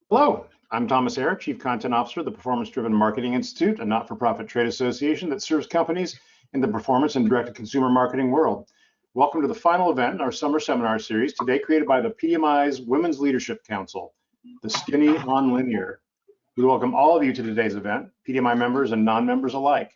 Hello, I'm Thomas Haire, Chief Content Officer of the Performance Driven Marketing Institute, a not-for-profit trade association that serves companies in the performance and direct-to-consumer marketing world. Welcome to the final event in our summer seminar series, today created by the PDMI's Women's Leadership Council, the Skinny on Linear. We welcome all of you to today's event, PDMI members and non-members alike.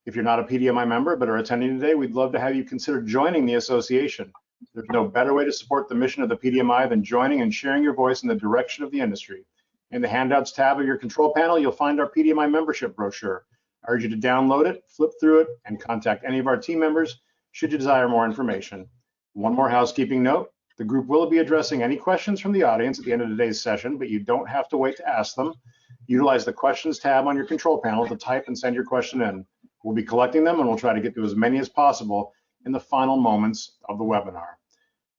If you're not a PDMI member but are attending today, we'd love to have you consider joining the association. There's no better way to support the mission of the PDMI than joining and sharing your voice in the direction of the industry. In the handouts tab of your control panel, you'll find our PDMI membership brochure. I urge you to download it, flip through it, and contact any of our team members should you desire more information. One more housekeeping note, the group will be addressing any questions from the audience at the end of today's session, but you don't have to wait to ask them. Utilize the questions tab on your control panel to type and send your question in. We'll be collecting them and we'll try to get to as many as possible in the final moments of the webinar.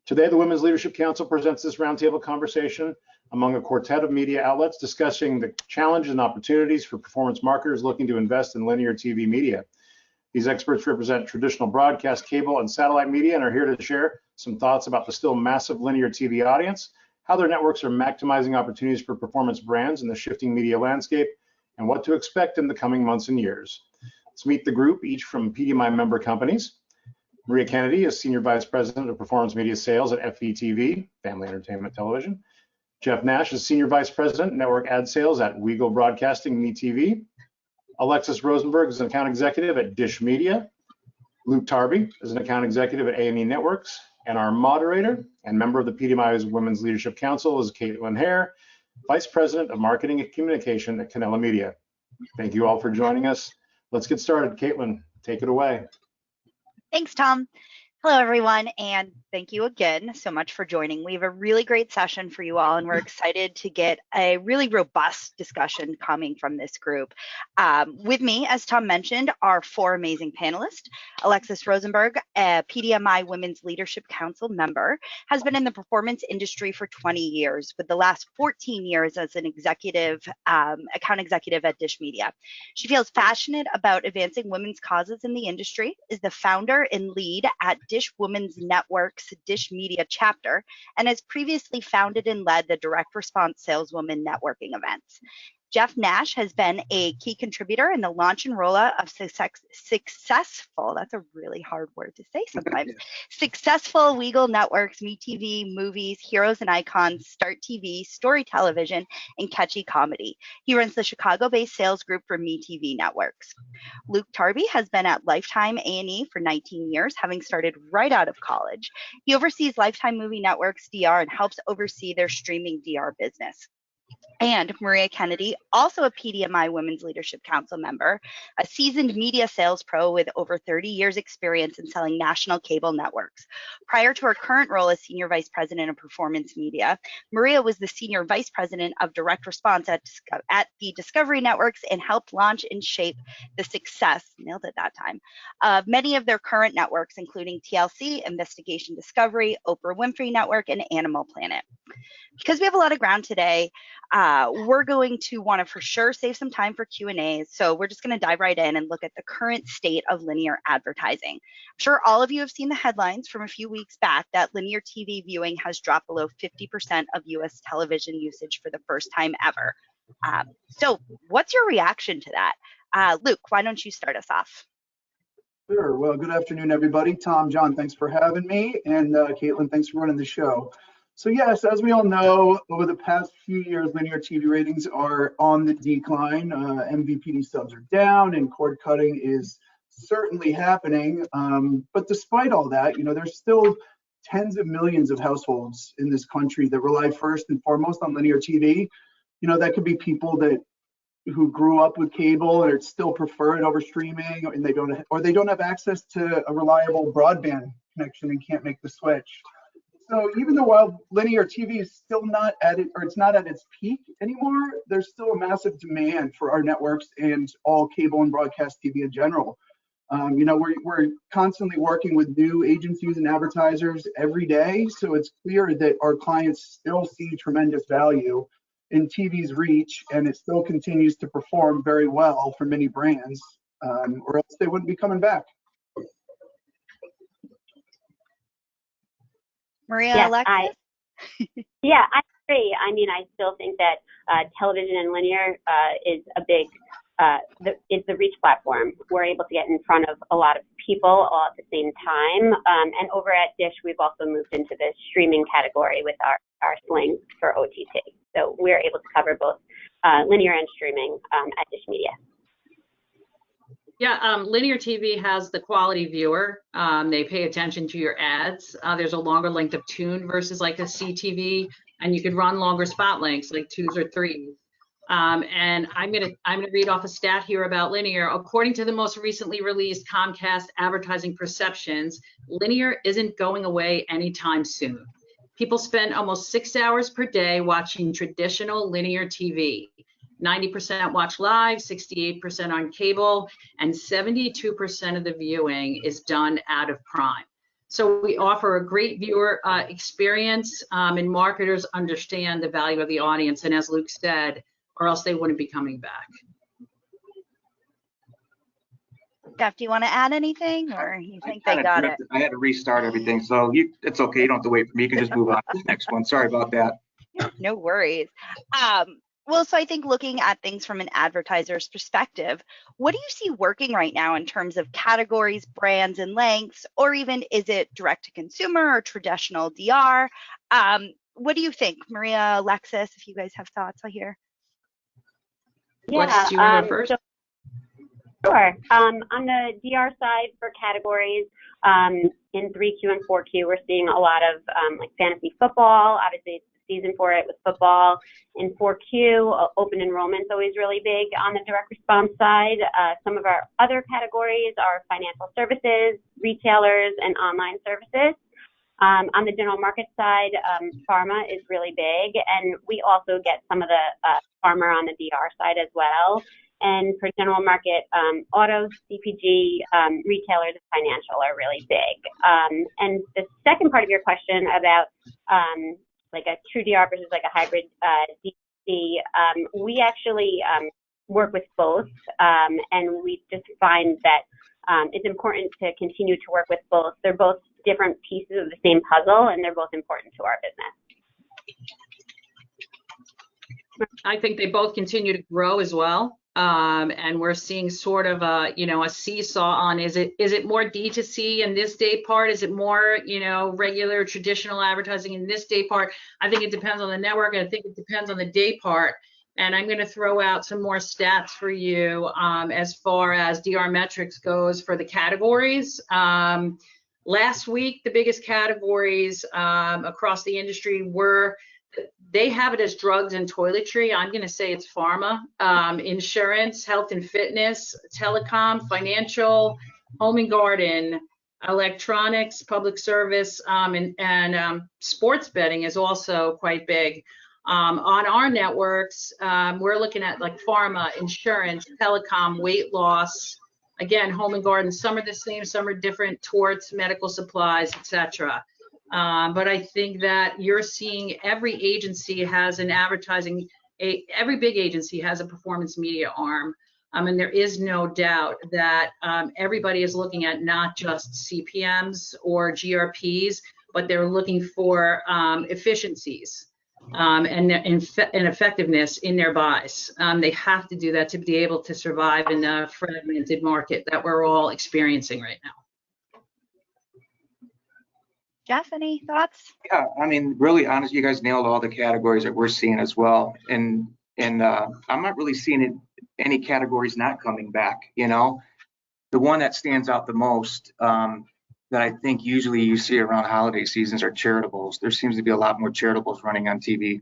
Today, the Women's Leadership Council presents this roundtable conversation among a quartet of media outlets discussing the challenges and opportunities for performance marketers looking to invest in linear TV media. These experts represent traditional broadcast, cable, and satellite media and are here to share some thoughts about the still massive linear TV audience, how their networks are maximizing opportunities for performance brands in the shifting media landscape, and what to expect in the coming months and years. Let's meet the group, each from PDMI member companies. Maria Kennedy is Senior Vice President of Performance Media Sales at FETV, Family Entertainment Television. Jeff Nash is Senior Vice President, Network Ad Sales at Weigel Broadcasting, MeTV. Alexis Rosenberg is an Account Executive at Dish Media. Luke Tarby is an Account Executive at A&E Networks. And our moderator and member of the PDMI's Women's Leadership Council is Haire, Vice President of Marketing and Communication at Cannella Media. Thank you all for joining us. Let's get started. Caitlin, take it away. Thanks, Tom. Hello, everyone, and thank you again so much for joining. We have a really great session for you all, and we're excited to get a really robust discussion coming from this group. With me, as Tom mentioned, are four amazing panelists. Alexis Rosenberg, a PDMI Women's Leadership Council member, has been in the performance industry for 20 years, with the last 14 years as an executive, account executive at Dish Media. She feels passionate about advancing women's causes in the industry, is the founder and lead at Dish Women's Network's Dish Media chapter, and has previously founded and led the direct response saleswoman networking events. Jeff Nash has been a key contributor in the launch and rollout of successful, that's a really hard word to say sometimes, successful Weigel Networks, MeTV, Movies, Heroes and Icons, Start TV, Story Television, and Catchy Comedy. He runs the Chicago-based sales group for MeTV Networks. Luke Tarby has been at Lifetime A&E for 19 years, having started right out of college. He oversees Lifetime Movie Networks DR and helps oversee their streaming DR business. And Maria Kennedy, also a PDMI Women's Leadership Council member, a seasoned media sales pro with over 30 years experience in selling national cable networks. Prior to her current role as Senior Vice President of Performance Media, Maria was the Senior Vice President of Direct Response at the Discovery Networks and helped launch and shape the success, nailed it that time, of many of their current networks, including TLC, Investigation Discovery, Oprah Winfrey Network, and Animal Planet. Because we have a lot of ground today, we're going to want to for sure save some time for Q&As. So we're just going to dive right in and look at the current state of linear advertising. I'm sure all of you have seen the headlines from a few weeks back that linear TV viewing has dropped below 50% of US television usage for the first time ever. So what's your reaction to that? Luke, why don't you start us off? Sure. Well, good afternoon, everybody. Tom, John, thanks for having me. And Caitlin, thanks for running the show. So yes, as we all know, over the past few years, linear TV ratings are on the decline. MVPD subs are down and cord cutting is certainly happening. But despite all that, there's still tens of millions of households in this country that rely first and foremost on linear TV. That could be people who grew up with cable and still prefer it over streaming, and they don't have access to a reliable broadband connection and can't make the switch. So even though while linear TV is still not at its peak anymore, there's still a massive demand for our networks and all cable and broadcast TV in general. We're constantly working with new agencies and advertisers every day, so it's clear that our clients still see tremendous value in TV's reach, and it still continues to perform very well for many brands, or else they wouldn't be coming back. Maria, Yes, Alexis? I agree. I mean, I still think that television and linear is a big, is the reach platform. We're able to get in front of a lot of people all at the same time. And over at Dish, we've also moved into the streaming category with our Sling for OTT. So we're able to cover both linear and streaming at Dish Media. Yeah, linear TV has the quality viewer. They pay attention to your ads. There's a longer length of tune versus like a CTV, and you could run longer spot lengths, like 2s or 3s. And I'm gonna read off a stat here about linear. According to the most recently released Comcast advertising perceptions, linear isn't going away anytime soon. People spend almost 6 hours per day watching traditional linear TV. 90% watch live, 68% on cable, and 72% of the viewing is done out of Prime. So we offer a great viewer experience, and marketers understand the value of the audience, and as Luke said, or else they wouldn't be coming back. Jeff, do you want to add anything, or you think they got it? I had to restart everything, so it's okay. You don't have to wait for me. You can just move on to the next one. Sorry about that. No worries. Well, so I think looking at things from an advertiser's perspective, what do you see working right now in terms of categories, brands, and lengths, or even is it direct to consumer or traditional DR? What do you think, Maria, Alexis, if you guys have thoughts on here? Yeah, Alexis, do you want to go first? Sure. On the DR side for categories, in 3Q and 4Q, we're seeing a lot of like fantasy football. Obviously, it's the season for it with football. In 4Q, open enrollment is always really big on the direct response side. Some of our other categories are financial services, retailers, and online services. On the general market side, pharma is really big, and we also get some of the pharma on the DR side as well. And for general market, auto, CPG, retailers, and financial are really big. And the second part of your question about like a true DR versus like a hybrid DC, we actually work with both, and we just find that it's important to continue to work with both. They're both different pieces of the same puzzle, and they're both important to our business. I think they both continue to grow as well. And we're seeing sort of a, a seesaw on, is it more D2C in this day part? Is it more, regular traditional advertising in this day part? I think it depends on the network. I think it depends on the day part. And I'm going to throw out some more stats for you as far as DR metrics goes for the categories. Last week, the biggest categories across the industry were, they have it as drugs and toiletry. I'm going to say it's pharma, insurance, health and fitness, telecom, financial, home and garden, electronics, public service, and sports betting is also quite big. On our networks, we're looking at like pharma, insurance, telecom, weight loss, again, home and garden. Some are the same, some are different, torts, medical supplies, etc. But I think that you're seeing every agency has an advertising, every big agency has a performance media arm. And there is no doubt that everybody is looking at not just CPMs or GRPs, but they're looking for efficiencies and effectiveness in their buys. They have to do that to be able to survive in the fragmented market that we're all experiencing right now. Jeff, any thoughts? Yeah, I mean, really honest, you guys nailed all the categories that we're seeing as well. And I'm not really seeing any categories not coming back, The one that stands out the most that I think usually you see around holiday seasons are charitables. There seems to be a lot more charitables running on TV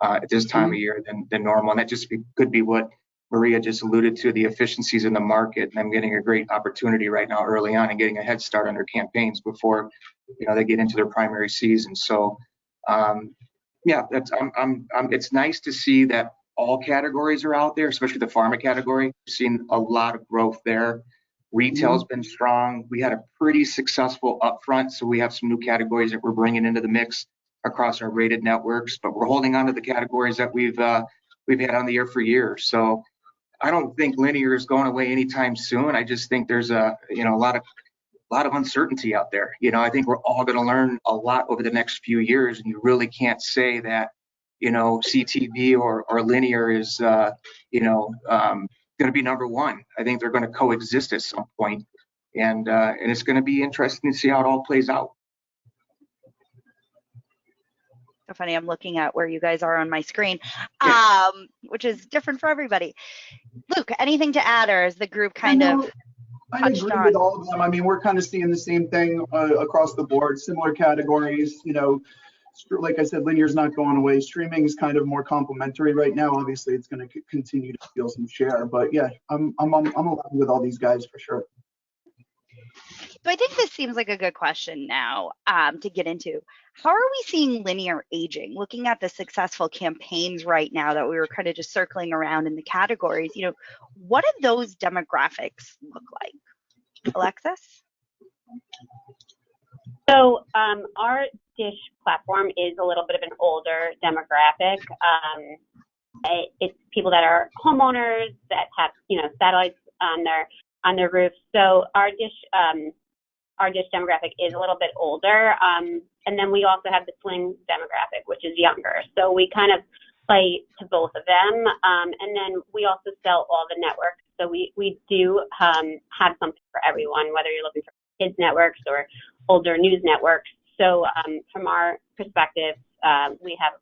at this time of year than normal. And that just could be what Maria just alluded to, the efficiencies in the market, and them getting a great opportunity right now early on and getting a head start on their campaigns before they get into their primary season. So yeah, it's nice to see that all categories are out there, especially the pharma category. We've seen a lot of growth there. Retail's been strong. We had a pretty successful upfront, so we have some new categories that we're bringing into the mix across our rated networks, but we're holding on to the categories that we've had on the air for years. So I don't think linear is going away anytime soon. I just think there's a lot of uncertainty out there. I think we're all going to learn a lot over the next few years, and you really can't say that CTV or linear is, going to be number one. I think they're going to coexist at some point, and it's going to be interesting to see how it all plays out. So funny, I'm looking at where you guys are on my screen, which is different for everybody. Luke, anything to add, or is the group kind of I agree with all of them. I mean, we're kind of seeing the same thing across the board, similar categories. Like I said, linear's not going away. Streaming is kind of more complementary right now. Obviously, it's going to continue to steal some share, but yeah, I'm aligned with all these guys for sure. So I think this seems like a good question now to get into. How are we seeing linear aging? Looking at the successful campaigns right now that we were kind of just circling around in the categories, what do those demographics look like? Alexis? So our Dish platform is a little bit of an older demographic. It's people that are homeowners that have, satellites on their roofs. So our Dish demographic is a little bit older. And then we also have the Sling demographic, which is younger. So we kind of play to both of them. And then we also sell all the networks. So we do have something for everyone, whether you're looking for kids networks or older news networks. So from our perspective, we have,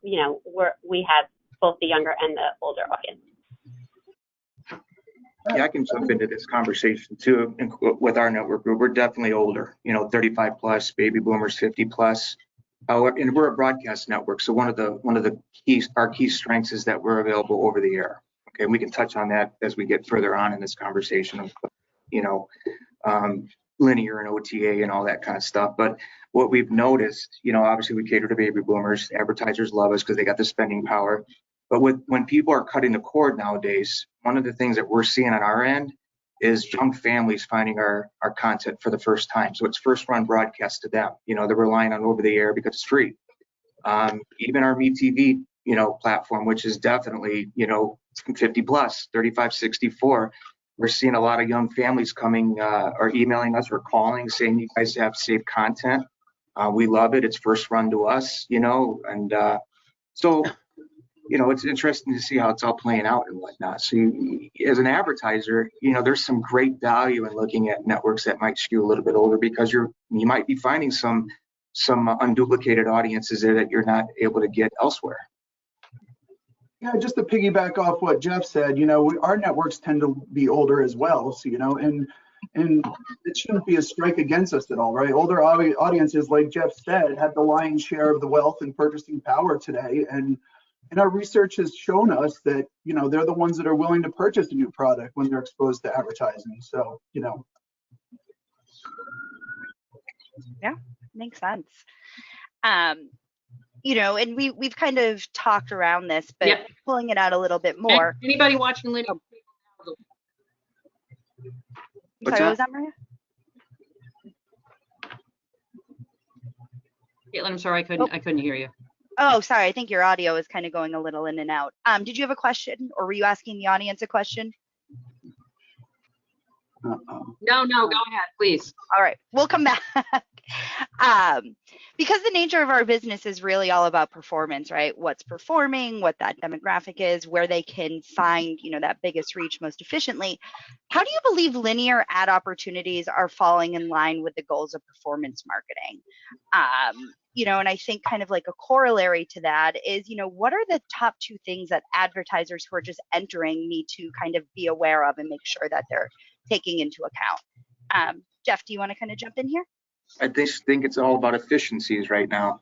we have both the younger and the older audience. Yeah, I can jump into this conversation too. With our network group, we're definitely older, 35 plus, baby boomers, 50 plus. And we're a broadcast network. So one of the key strengths is that we're available over the air. Okay, and we can touch on that as we get further on in this conversation of, linear and OTA and all that kind of stuff. But what we've noticed, obviously we cater to baby boomers. Advertisers love us because they got the spending power. But when people are cutting the cord nowadays, one of the things that we're seeing on our end is young families finding our content for the first time. So it's first run broadcast to them. They're relying on over the air because it's free. Even our MeTV, platform, which is definitely, 50 plus, 35, 64. We're seeing a lot of young families coming or emailing us or calling saying you guys have safe content. We love it. It's first run to us, and so, it's interesting to see how it's all playing out and whatnot. So as an advertiser, there's some great value in looking at networks that might skew a little bit older because you might be finding some unduplicated audiences there that you're not able to get elsewhere. Yeah, just to piggyback off what Jeff said, our networks tend to be older as well. So, and it shouldn't be a strike against us at all, right? Older audiences, like Jeff said, have the lion's share of the wealth and purchasing power today. And our research has shown us that, they're the ones that are willing to purchase a new product when they're exposed to advertising. So, Yeah, makes sense. And we've kind of talked around this, but pulling it out a little bit more. Anybody watching linear? Sorry, what was that, Maria? Caitlin, I'm sorry, I couldn't hear you. Oh, sorry. I think your audio is kind of going a little in and out. Did you have a question, or were you asking the audience a question? No, go ahead, please. All right, we'll come back. Because the nature of our business is really all about performance, right? What's performing, what that demographic is, where they can find, that biggest reach most efficiently. How do you believe linear ad opportunities are falling in line with the goals of performance marketing? And I think kind of like a corollary to that is, what are the top two things that advertisers who are just entering need to kind of be aware of and make sure that they're taking into account? Jeff, do you want to kind of jump in here? I just think it's all about efficiencies right now.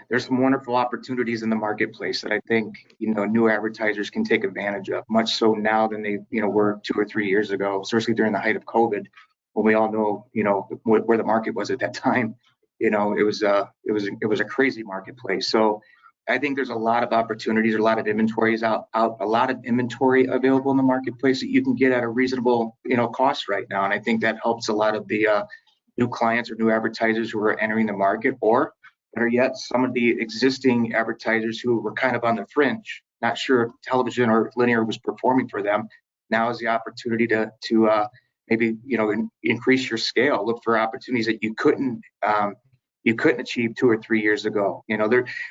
There's some wonderful opportunities in the marketplace that I think, new advertisers can take advantage of, much so now than they, were 2 or 3 years ago, especially during the height of COVID, when we all know, where the market was at that time. It was a crazy marketplace. So I think there's a lot of opportunities, a lot of inventories a lot of inventory available in the marketplace that you can get at a reasonable, cost right now. And I think that helps a lot of the new clients or new advertisers who are entering the market, or better yet, some of the existing advertisers who were kind of on the fringe, not sure if television or linear was performing for them. Now is the opportunity to maybe, increase your scale, look for opportunities that you couldn't, you couldn't achieve 2 or 3 years ago. You know,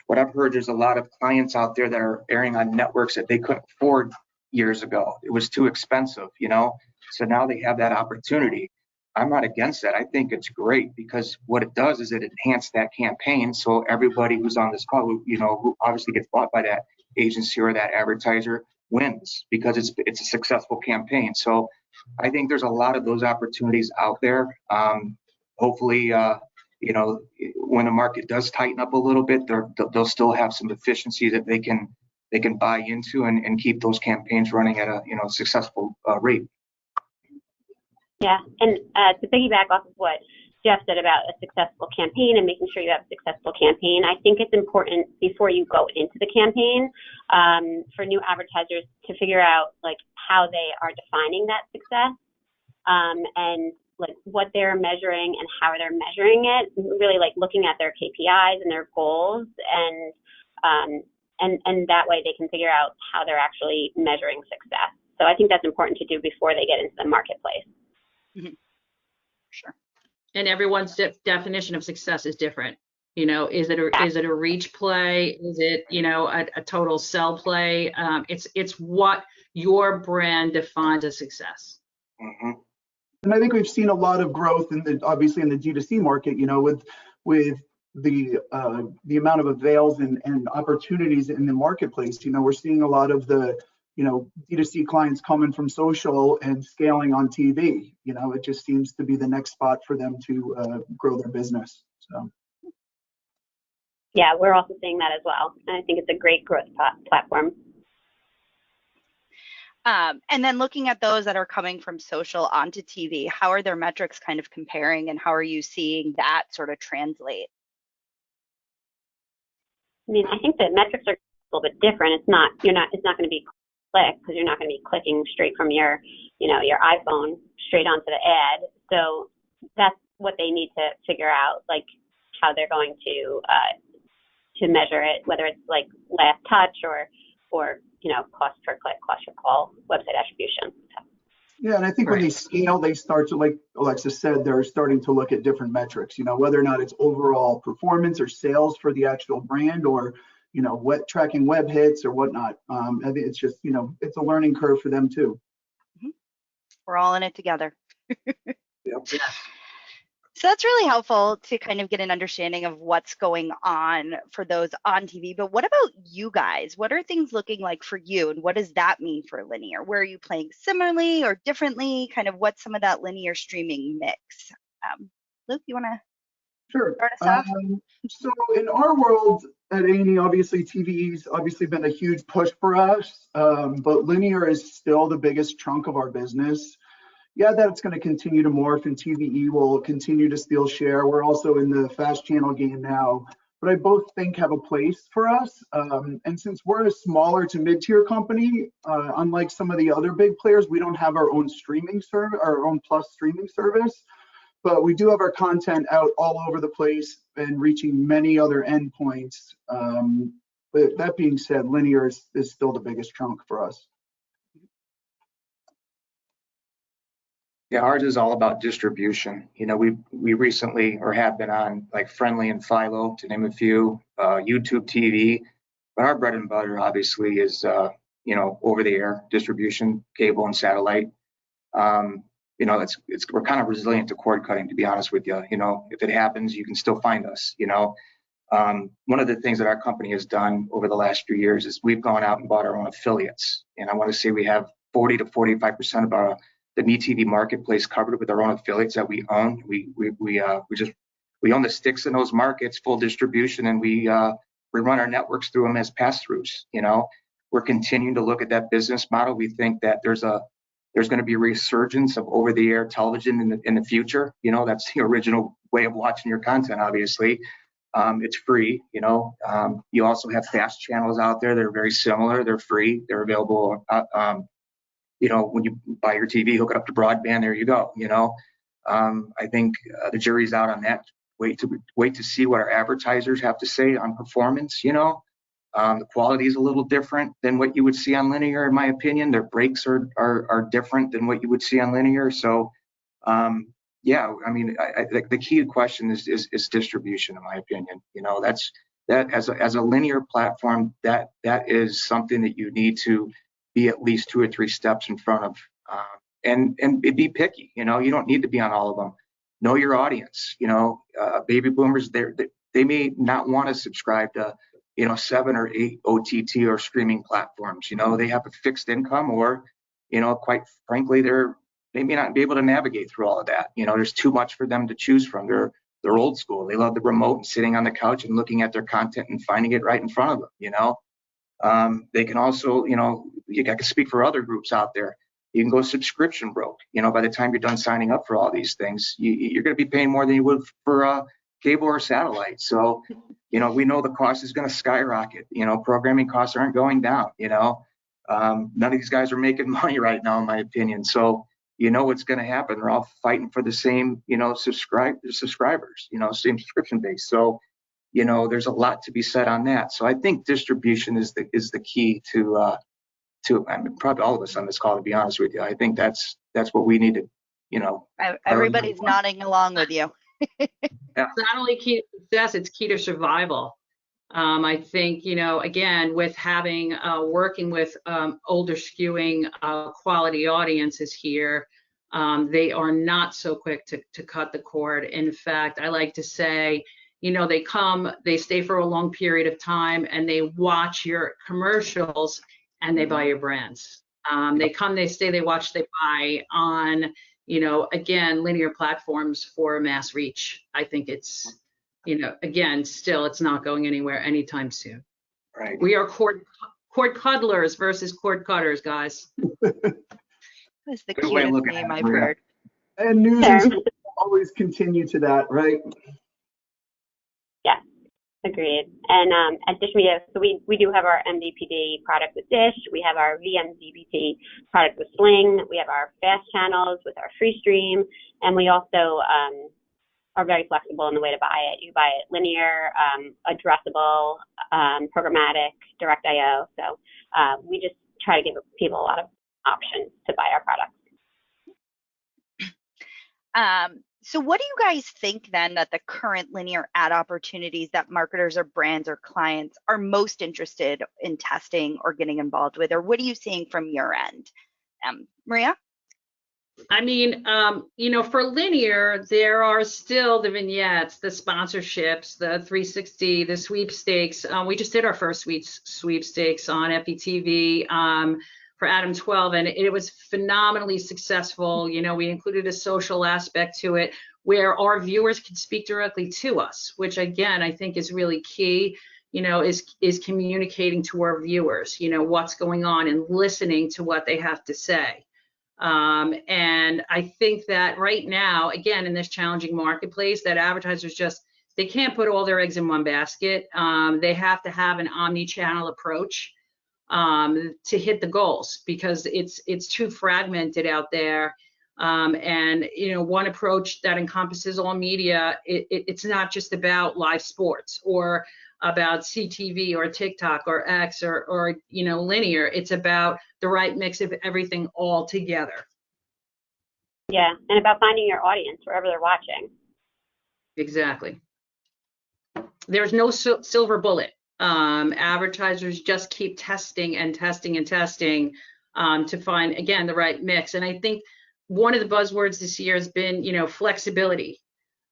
what I've heard, there's a lot of clients out there that are airing on networks that they couldn't afford years ago. It was too expensive, you know. So now they have that opportunity. I'm not against that. I think it's great because what it does is it enhances that campaign. So everybody who's on this call, you know, who obviously gets bought by that agency or that advertiser wins because it's a successful campaign. So I think there's a lot of those opportunities out there. Hopefully, you know, when the market does tighten up a little bit, they'll still have some efficiency that they can buy into and keep those campaigns running at a, you know, successful rate. Yeah, and to piggyback off of what Jeff said about a successful campaign and making sure you have a successful campaign, I think it's important before you go into the campaign for new advertisers to figure out like how they are defining that success and like what they're measuring and how they're measuring it. Really like looking at their KPIs and their goals and that way they can figure out how they're actually measuring success. So I think that's important to do before they get into the marketplace. Mm-hmm. Sure. And everyone's definition of success is different. You know, is it a reach play? Is it, you know, a total sell play? It's what your brand defines as success. Mm-hmm. And I think we've seen a lot of growth obviously in the D2C market, you know, with the amount of avails and opportunities in the marketplace. You know, we're seeing a lot of the, you know, D2C clients coming from social and scaling on TV. You know, it just seems to be the next spot for them to grow their business. So. Yeah, we're also seeing that as well. And I think it's a great growth platform. And then looking at those that are coming from social onto TV, how are their metrics kind of comparing and how are you seeing that sort of translate? I mean, I think the metrics are a little bit different. It's not going to be click because you're not going to be clicking straight from your iPhone straight onto the ad. So that's what they need to figure out, like how they're going to measure it, whether it's like last touch or you know, cost per click, cost per call, website attribution. So. Yeah, and I think when they scale, they start to, like Alexis said, they're starting to look at different metrics, you know, whether or not it's overall performance or sales for the actual brand or, you know, tracking web hits or whatnot. I think it's just, you know, it's a learning curve for them too. Mm-hmm. We're all in it together. Yep. Yeah. So that's really helpful to kind of get an understanding of what's going on for those on TV. But what about you guys? What are things looking like for you? And what does that mean for linear? Where are you playing similarly or differently? Kind of what's some of that linear streaming mix? Luke, you want to start us off? So in our world at A&E, obviously TV's obviously been a huge push for us, but linear is still the biggest chunk of our business. Yeah, that's going to continue to morph and TVE will continue to steal share. We're also in the fast channel game now, but I both think have a place for us. And since we're a smaller to mid-tier company, unlike some of the other big players, we don't have our own streaming service, our own plus streaming service, but we do have our content out all over the place and reaching many other endpoints. But that being said, linear is still the biggest chunk for us. Yeah, ours is all about distribution. You know, we recently or have been on like Friendly and Philo, to name a few, YouTube TV, but our bread and butter obviously is, you know, over the air distribution, cable and satellite. You know, we're kind of resilient to cord cutting, to be honest with you. You know, if it happens, you can still find us, you know. One of the things that our company has done over the last few years is we've gone out and bought our own affiliates. And I want to say we have 40 to 45% of the MeTV marketplace covered with our own affiliates that we own. We own the sticks in those markets, full distribution, and we run our networks through them as pass-throughs. You know, we're continuing to look at that business model. We think that there's going to be a resurgence of over-the-air television in the future. You know, that's the original way of watching your content. Obviously, it's free. You know, you also have fast channels out there that are very similar. They're free. They're available. You know, when you buy your TV, hook it up to broadband, there you go. You know, I think the jury's out on that. Wait to see what our advertisers have to say on performance. You know, the quality is a little different than what you would see on linear, in my opinion. Their breaks are different than what you would see on linear. So yeah, I mean, the key question is distribution, in my opinion. You know, that as a linear platform, that is something that you need to be at least 2 or 3 steps in front of, and be picky. You know, you don't need to be on all of them. Know your audience. You know, baby boomers, they may not want to subscribe to, you know, 7 or 8 OTT or streaming platforms. You know, they have a fixed income, or, you know, quite frankly, they may not be able to navigate through all of that. You know, there's too much for them to choose from. They're old school. They love the remote and sitting on the couch and looking at their content and finding it right in front of them. You know, they can also, you know, I can speak for other groups out there. You can go subscription broke. You know, by the time you're done signing up for all these things, you're going to be paying more than you would for cable or satellite. So, you know, we know the cost is going to skyrocket. You know, programming costs aren't going down. You know, none of these guys are making money right now, in my opinion. So, you know what's going to happen. They're all fighting for the same, you know, subscribers, you know, same subscription base. So, you know, there's a lot to be said on that. So I think distribution is the key to I mean, probably all of us on this call, to be honest with you. I think that's what we need to, you know. Everybody's nodding along with you. It's not only key to success, it's key to survival. I think, you know, again, with having working with older skewing quality audiences here, they are not so quick to cut the cord. In fact, I like to say, you know, they stay for a long period of time, and they watch your commercials and they buy your brands. They come, they stay, they watch, they buy on, you know, again, linear platforms for mass reach. I think it's, you know, again, still, it's not going anywhere anytime soon. Right. We are cord cuddlers versus cord cutters, guys. That's the cutest name I've heard. And news and sports always continue to that, right? Yeah, agreed. And at Dish Media, so we do have our MVPD product with Dish. We have our VMDBT product with Sling. We have our fast channels with our free stream, and we also are very flexible in the way to buy it. You buy it linear, addressable, programmatic, direct IO. So we just try to give people a lot of options to buy our products. So what do you guys think then that the current linear ad opportunities that marketers or brands or clients are most interested in testing or getting involved with, or what are you seeing from your end? Maria? I mean, you know, for linear, there are still the vignettes, the sponsorships, the 360, the sweepstakes. We just did our first sweepstakes on FETV for Adam 12, and it was phenomenally successful. You know, we included a social aspect to it where our viewers can speak directly to us, which again, I think is really key, you know, is communicating to our viewers, you know, what's going on and listening to what they have to say. And I think that right now, again, in this challenging marketplace, that advertisers they can't put all their eggs in one basket. They have to have an omni-channel approach to hit the goals, because it's too fragmented out there. And, you know, one approach that encompasses all media, it's not just about live sports or about CTV or TikTok or X or you know, linear. It's about the right mix of everything all together. Yeah, and about finding your audience wherever they're watching. Exactly. There's no silver bullet. Advertisers just keep testing and testing and testing to find, again, the right mix. And I think one of the buzzwords this year has been, you know, flexibility.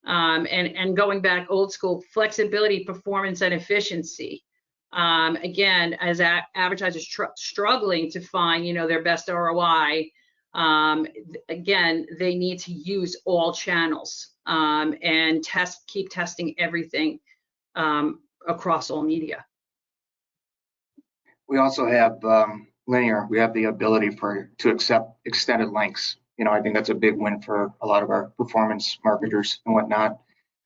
And going back old school, flexibility, performance, and efficiency. Again, as advertisers struggling to find, you know, their best ROI, again, they need to use all channels and keep testing everything across all media. We also have linear. We have the ability to accept extended lengths. You know, I think that's a big win for a lot of our performance marketers and whatnot.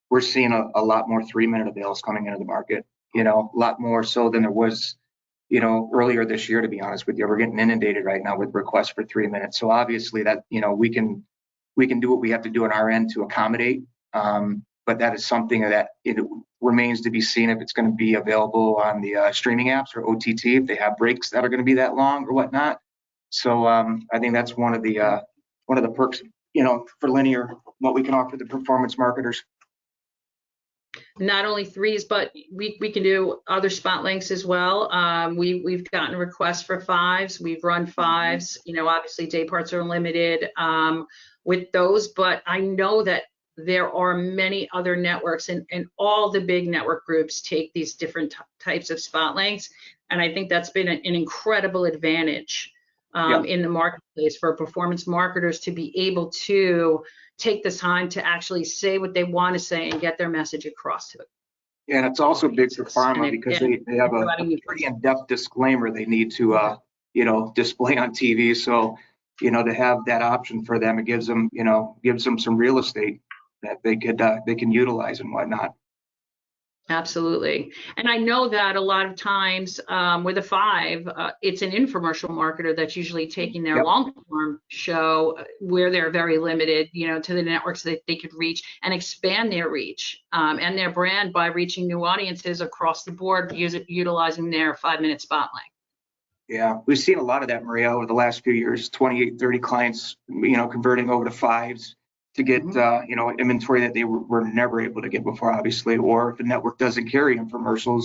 We're seeing a lot more 3-minute avails coming into the market, you know, a lot more so than there was, you know, earlier this year, to be honest with you. We're getting inundated right now with requests for 3 minutes. So obviously that, you know, we can do what we have to do on our end to accommodate. But that is something that it remains to be seen if it's going to be available on the streaming apps or OTT, if they have breaks that are going to be that long or whatnot. So I think that's one of the perks, you know, for linear what we can offer the performance marketers. Not only threes, but we can do other spot lengths as well. We've gotten requests for fives. We've run fives. You know, obviously day parts are limited with those, but I know that there are many other networks, and all the big network groups take these different types of spot lengths. And I think that's been an incredible advantage in the marketplace for performance marketers to be able to take the time to actually say what they want to say and get their message across to it. And it's also big for pharma because they have a pretty in-depth disclaimer they need to, you know, display on TV. So, you know, to have that option for them, it gives them, you know, some real estate that they can utilize and whatnot. Absolutely. And I know that a lot of times with a five, it's an infomercial marketer that's usually taking their long form show where they're very limited, you know, to the networks that they could reach and expand their reach and their brand by reaching new audiences across the board, utilizing their 5-minute spotlight. Yeah, we've seen a lot of that, Maria, over the last few years, 28, 30 clients, you know, converting over to fives to get, you know, inventory that they were never able to get before, obviously, or if the network doesn't carry infomercials,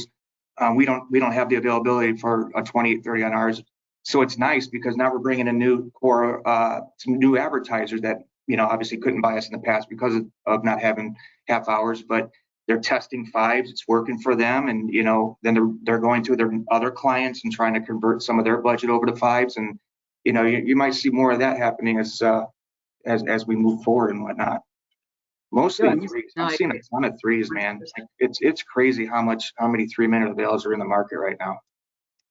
we don't have the availability for a 28, 30 on ours. So it's nice because now we're bringing a new core, some new advertisers that, you know, obviously couldn't buy us in the past because of not having half hours, but they're testing fives, it's working for them. And, you know, then they're going to their other clients and trying to convert some of their budget over to fives. And, you know, you might see more of that happening as we move forward and whatnot. Mostly threes. I've seen a ton of threes, man. It's crazy how many 3-minute avails are in the market right now.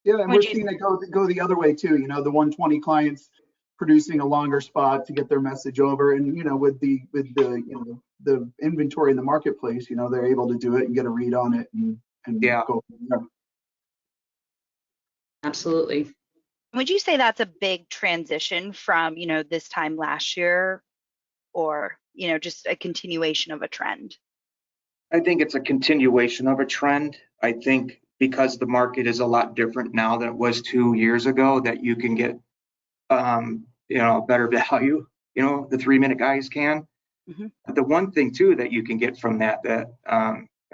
Yeah, and we're seeing it go the other way too. You know, the 120 clients producing a longer spot to get their message over, and you know, with the you know, the inventory in the marketplace, you know, they're able to do it and get a read on it and go from there. Absolutely. Would you say that's a big transition from, you know, this time last year, or, you know, just a continuation of a trend? I think it's a continuation of a trend. I think because the market is a lot different now than it was 2 years ago, that you can get, you know, better value, you know, the 3-minute guys can. But the one thing too that you can get from that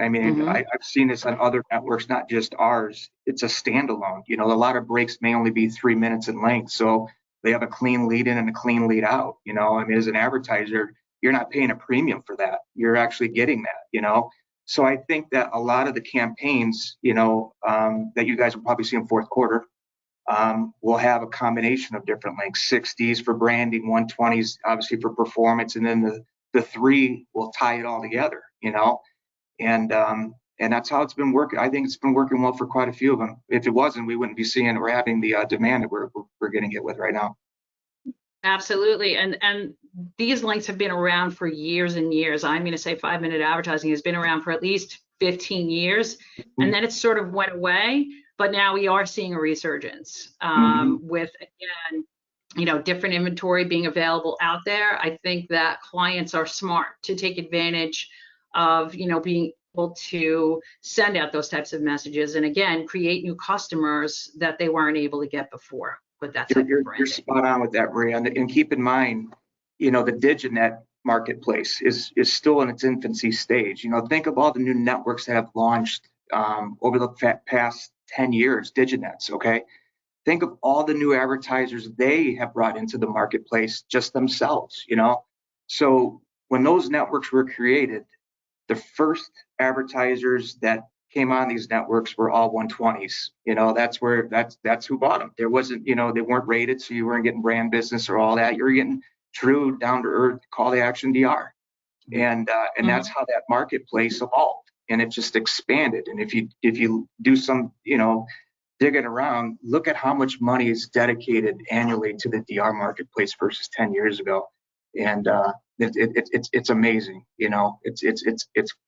I mean, I've seen this on other networks, not just ours. It's a standalone. You know, a lot of breaks may only be 3 minutes in length. So they have a clean lead in and a clean lead out. You know, I mean, as an advertiser, you're not paying a premium for that. You're actually getting that, you know. So I think that a lot of the campaigns, you know, that you guys will probably see in fourth quarter will have a combination of different lengths, 60s for branding, 120s obviously for performance, and then the 3 will tie it all together, you know. And that's how it's been working. I think it's been working well for quite a few of them. If it wasn't, we wouldn't be seeing or having the demand that we're getting hit with right now. Absolutely. And these lengths have been around for years and years. I'm going to say 5-minute advertising has been around for at least 15 years. And then it sort of went away. But now we are seeing a resurgence with, again, you know, different inventory being available out there. I think that clients are smart to take advantage of, you know, being able to send out those types of messages and, again, create new customers that they weren't able to get before with that type of branding. You're spot on with that, Maria. And keep in mind, you know, the Diginet marketplace is still in its infancy stage. You know, think of all the new networks that have launched over the past 10 years, Diginets, okay? Think of all the new advertisers they have brought into the marketplace just themselves, you know? So when those networks were created, the first advertisers that came on these networks were all 120s. You know, that's who bought them. There wasn't, you know, they weren't rated, so you weren't getting brand business or all that. You're getting true down to earth call to action DR. And that's how that marketplace evolved, and it just expanded. And if you do some, you know, digging around, look at how much money is dedicated annually to the DR marketplace versus 10 years ago. And it's amazing, you know, it's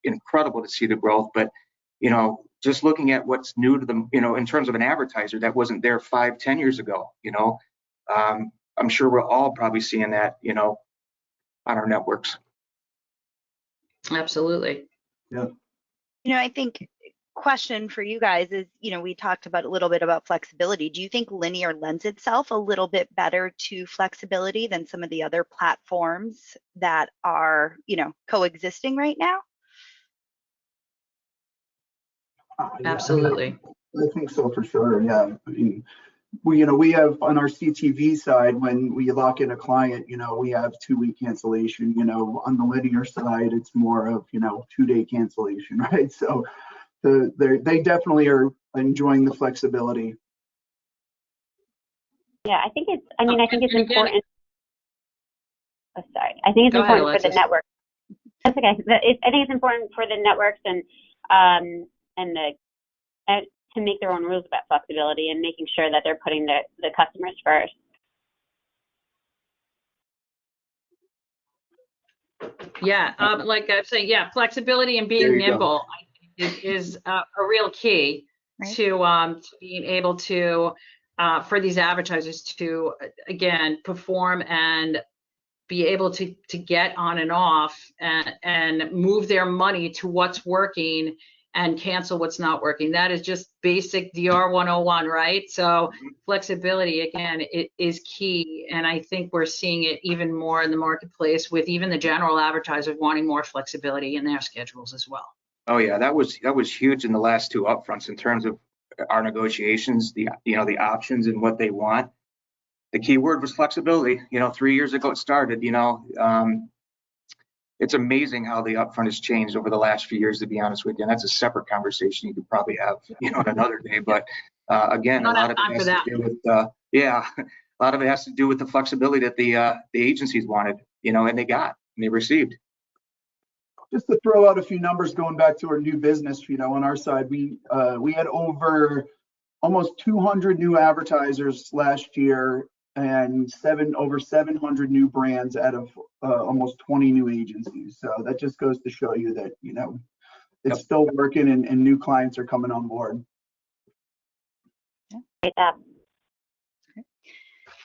incredible to see the growth. But, you know, just looking at what's new to them, you know, in terms of an advertiser that wasn't there 5-10 years ago, you know, I'm sure we're all probably seeing that, you know, on our networks. Absolutely. Yeah. You know, I think question for you guys is, we talked about a little bit about flexibility. Do you think linear lends itself a little bit better to flexibility than some of the other platforms that are, coexisting right now? Absolutely. I think so for sure. Yeah. I mean, we have on our CTV side, when we lock in a client, we have 2-week cancellation. On the linear side, it's more of 2-day cancellation, right? So they definitely are enjoying the flexibility. Yeah, I think it's important. Oh, sorry. I think it's important for the network. That's okay. I think it's important for the networks and to make their own rules about flexibility and making sure that they're putting the customers first. Yeah, like I'm saying, yeah, flexibility and being nimble is a real key to being able to for these advertisers to again perform and be able to get on and off and move their money to what's working and cancel what's not working. That is just basic DR 101, right? So flexibility, again, it is key. And I think we're seeing it even more in the marketplace with even the general advertisers wanting more flexibility in their schedules as well. Oh yeah, that was huge in the last 2 upfronts in terms of our negotiations, the options and what they want. The key word was flexibility. 3 years ago it started, it's amazing how the upfront has changed over the last few years, to be honest with you. And that's a separate conversation you could probably have, on another day. But again, a lot of it has to do with, a lot of it has to do with the flexibility that the agencies wanted, and they received. Just to throw out a few numbers going back to our new business, on our side, we had over almost 200 new advertisers last year and over 700 new brands out of almost 20 new agencies. So that just goes to show you that, it's still working and new clients are coming on board.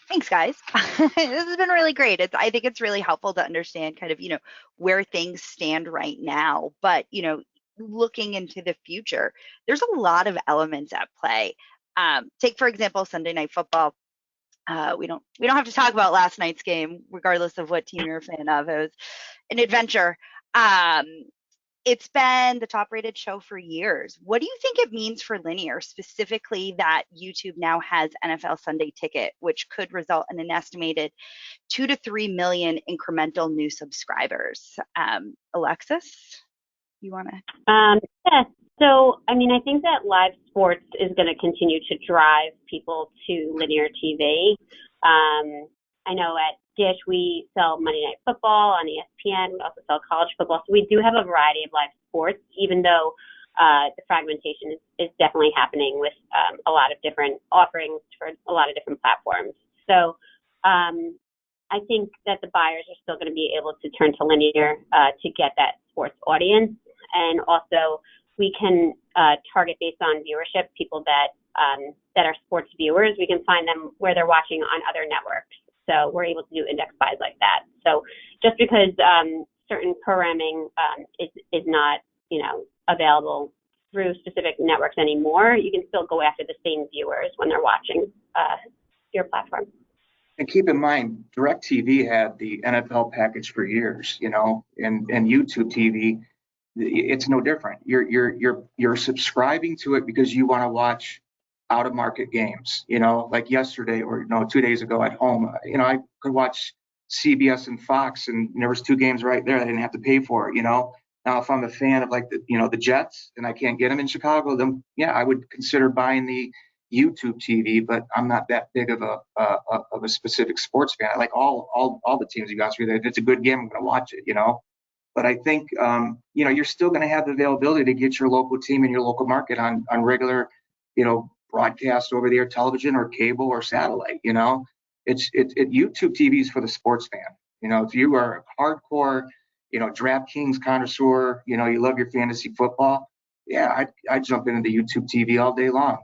Thanks, guys. This has been really great. I think it's really helpful to understand kind of, where things stand right now. But, looking into the future, there's a lot of elements at play. Take, for example, Sunday Night Football. We don't have to talk about last night's game, regardless of what team you're a fan of. It was an adventure. It's been the top-rated show for years. What do you think it means for linear, specifically that YouTube now has NFL Sunday Ticket, which could result in an estimated 2 to 3 million incremental new subscribers? Alexis, you want to? Yes. So, I think that live sports is going to continue to drive people to linear TV. I know at Dish, we sell Monday Night Football on ESPN. We also sell college football. So we do have a variety of live sports, even though the fragmentation is definitely happening with a lot of different offerings for a lot of different platforms. So I think that the buyers are still going to be able to turn to linear to get that sports audience. And also we can target based on viewership, people that are sports viewers. We can find them where they're watching on other networks. So we're able to do index buys like that. So just because certain programming is not, available through specific networks anymore, you can still go after the same viewers when they're watching your platform. And keep in mind, DirecTV had the NFL package for years, and YouTube TV, it's no different. You're subscribing to it because you want to watch out of market games, like yesterday or 2 days ago at home, I could watch CBS and Fox and there was 2 games right there I didn't have to pay for, Now, if I'm a fan of like the Jets and I can't get them in Chicago, then I would consider buying the YouTube TV, but I'm not that big of a specific sports fan. I like all the teams you guys. If it's a good game, I'm going to watch it, But I think you're still going to have the availability to get your local team in your local market on regular, broadcast over the air television or cable or satellite. It's YouTube TV is for the sports fan. If you are a hardcore, DraftKings connoisseur, you love your fantasy football. Yeah, I'd jump into the YouTube TV all day long.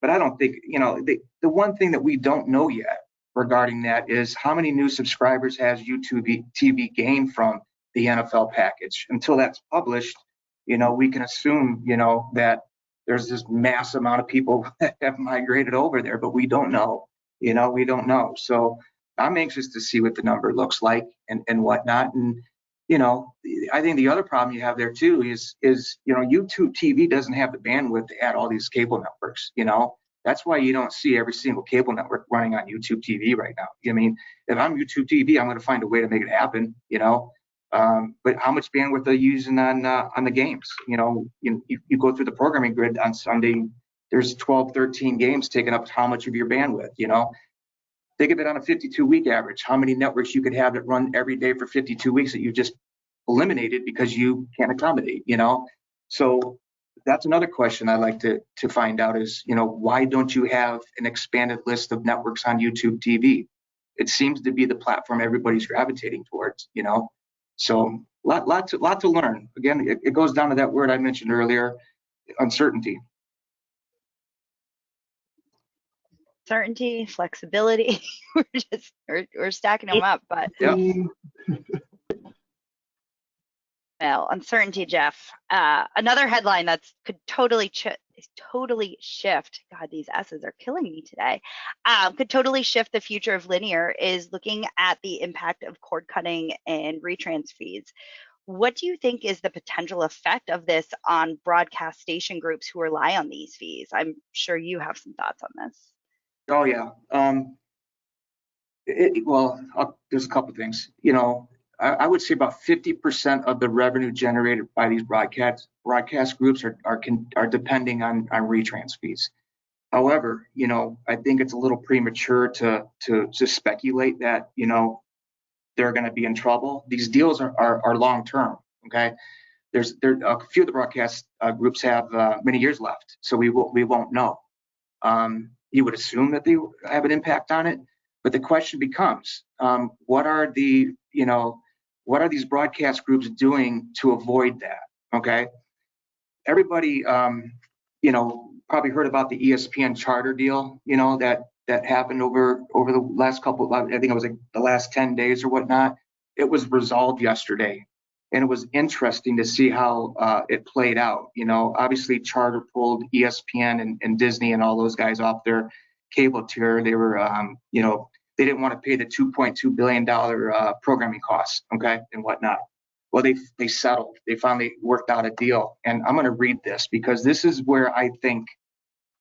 But I don't think the one thing that we don't know yet regarding that is how many new subscribers has YouTube TV gained from the NFL package. Until that's published, we can assume, that there's this mass amount of people that have migrated over there, but we don't know, we don't know. So I'm anxious to see what the number looks like and whatnot. And, I think the other problem you have there too is, YouTube TV doesn't have the bandwidth to add all these cable networks, That's why you don't see every single cable network running on YouTube TV right now. I mean, if I'm YouTube TV, I'm going to find a way to make it happen, but how much bandwidth are you using on the games? You go through the programming grid on Sunday, there's 12, 13 games taking up how much of your bandwidth, Think of it on a 52-week average, how many networks you could have that run every day for 52 weeks that you just eliminated because you can't accommodate, So that's another question I'd like to find out is, why don't you have an expanded list of networks on YouTube TV? It seems to be the platform everybody's gravitating towards, So lot to learn. Again, it goes down to that word I mentioned earlier, uncertainty. Certainty, flexibility. we're stacking them up, but Yep. well, uncertainty, Jeff. Another headline that's could totally shift. God, these S's are killing me today. Could totally shift the future of linear is looking at the impact of cord cutting and retrans feeds. What do you think is the potential effect of this on broadcast station groups who rely on these fees? I'm sure you have some thoughts on this. Oh yeah. There's a couple of things. I would say about 50% of the revenue generated by these broadcast groups are depending on retrans fees. However, I think it's a little premature to speculate that they're going to be in trouble. These deals are long term. Okay, there's a few of the broadcast groups have many years left, so we won't know. You would assume that they have an impact on it, but the question becomes, what are these broadcast groups doing to avoid that? Okay, everybody, probably heard about the ESPN charter deal, that happened over the last couple, I think it was like the last 10 days or whatnot. It was resolved yesterday. And it was interesting to see how it played out. Obviously Charter pulled ESPN and Disney and all those guys off their cable tier. They were, they didn't want to pay the $2.2 billion programming costs, okay, and whatnot. Well, they settled. They finally worked out a deal. And I'm going to read this because this is where I think,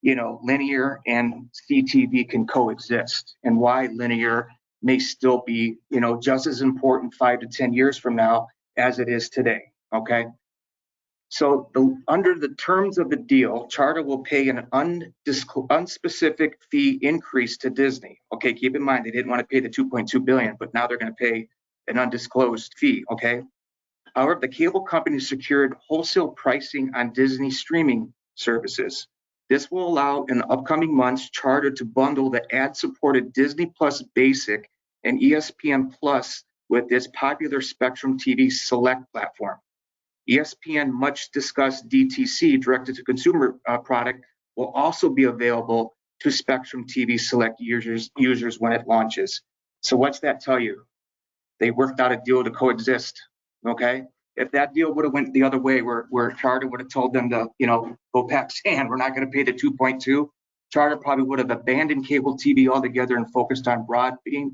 linear and CTV can coexist, and why linear may still be, just as important 5 to 10 years from now as it is today, okay? So under the terms of the deal, Charter will pay an unspecific fee increase to Disney. Okay, keep in mind, they didn't want to pay the $2.2 billion, but now they're going to pay an undisclosed fee, okay? However, the cable company secured wholesale pricing on Disney streaming services. This will allow in the upcoming months Charter to bundle the ad-supported Disney Plus Basic and ESPN Plus with its popular Spectrum TV Select platform. ESPN much discussed DTC, direct-to-consumer product, will also be available to Spectrum TV Select users when it launches. So what's that tell you? They worked out a deal to coexist, okay? If that deal would have went the other way, where Charter would have told them to, go pack sand, we're not going to pay the 2.2, Charter probably would have abandoned cable TV altogether and focused on broadband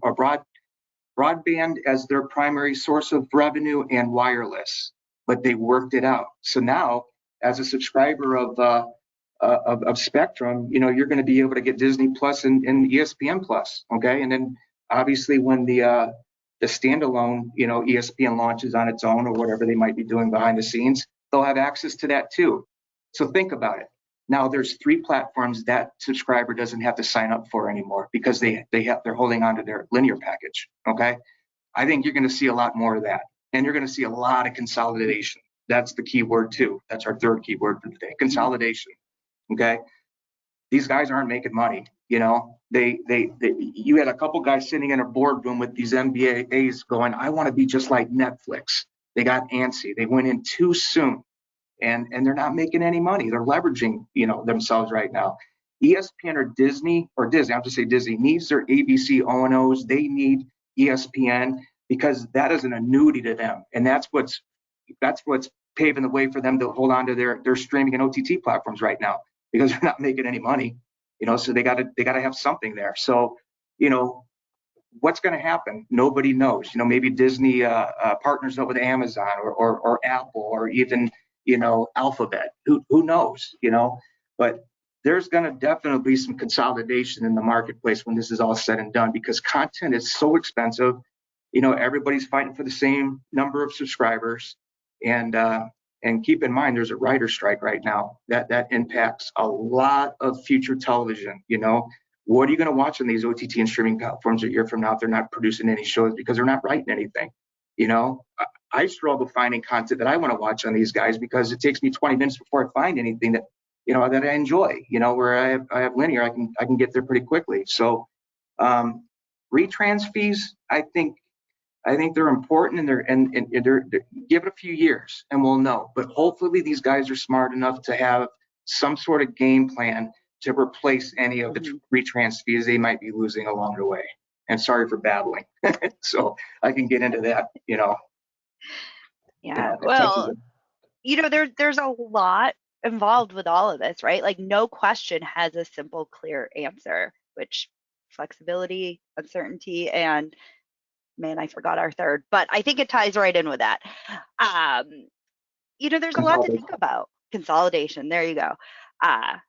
as their primary source of revenue and wireless. But they worked it out. So now, as a subscriber of Spectrum, you're going to be able to get Disney Plus and ESPN Plus, okay? And then obviously when the standalone, ESPN launches on its own or whatever they might be doing behind the scenes, they'll have access to that too. So think about it. Now there's 3 platforms that subscriber doesn't have to sign up for anymore because they're holding on to their linear package, okay? I think you're going to see a lot more of that. And you're going to see a lot of consolidation. That's the key word too. That's our third key word for today, consolidation, okay? These guys aren't making money, you had a couple guys sitting in a boardroom with these MBAs going, I want to be just like Netflix. They got antsy. They went in too soon and they're not making any money. They're leveraging, themselves right now. ESPN or Disney, I have to say Disney, needs their ABC O&Os. They need ESPN because that is an annuity to them. And that's what's paving the way for them to hold on to their streaming and OTT platforms right now, because they're not making any money, so they gotta have something there. So, what's going to happen? Nobody knows. Maybe Disney partners up with Amazon or Apple or even, Alphabet. Who knows? But there's going to definitely be some consolidation in the marketplace when this is all said and done, because content is so expensive. Everybody's fighting for the same number of subscribers, and keep in mind there's a writer strike right now that impacts a lot of future television. What are you going to watch on these OTT and streaming platforms a year from now if they're not producing any shows because they're not writing anything? I struggle finding content that I want to watch on these guys because it takes me 20 minutes before I find anything that that I enjoy. Where I have linear, I can get there pretty quickly. So retrans fees, I think they're important, and they're give it a few years and we'll know. But hopefully these guys are smart enough to have some sort of game plan to replace any of the retrans fees they might be losing along the way. And sorry for babbling. So I can get into that, Yeah. Well, there's a lot involved with all of this, right? Like no question has a simple, clear answer, which flexibility, uncertainty, and man, I forgot our third, but I think it ties right in with that. There's a lot to think about. Consolidation. There you go.